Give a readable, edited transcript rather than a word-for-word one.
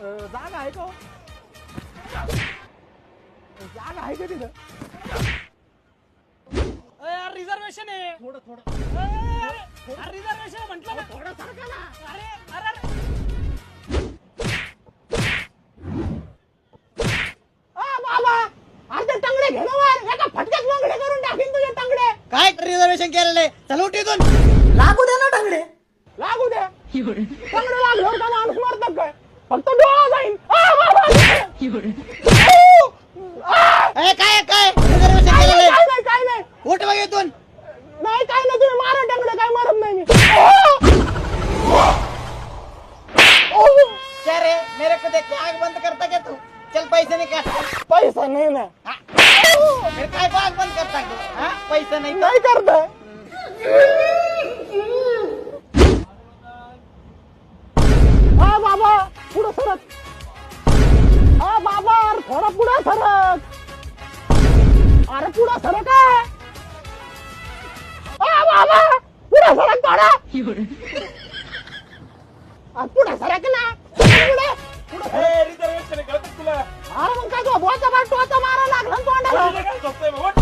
जागा आहे का? जागा आहे का तिथं? यार रिझर्वेशन आहे. थोडं थोडं रिझर्वेशन म्हटलं ना. थोडं सारखं ना. अरे अरे बाबा अर्धे टंगडे घे ना वर. एका फटक्यात लंगडे करून टाकीन तुझे टंगडे. काय रिझर्वेशन केलेलं आहे? चल उठ इथून. लागू दे ना टंगडे. लागू दे. टंगडे लागल्यावर का माणूस मरतात काय? फक्त डोळा जाईन. काय काय रिझर्वेशन केलेलं आहे? काय नाही काय नाही उठ बघ इथून. नाही काय नाही तुम्ही मारा टंगडे काय मरत नाही मी. क्या रे मेरे को देख के आग बंद करता क्या तू? चल पैसे निकाल. पैसा नाही ना. फिर काय को आग बंद करता तू? हाँ? पैसा नहीं तो नाही करताय. हा बाबा पुढं सरक. हा बाबा अरे थोडा पुढं सरक. अरे पुढं सरक आहे. हा बाबा पुढं सरक थोडा. पुढं सरक ना. पुढं रिझर्वेशन आहे तुला. अरे मग काय तो बोचा बाटू आता मारा लागला ना तोंडाला.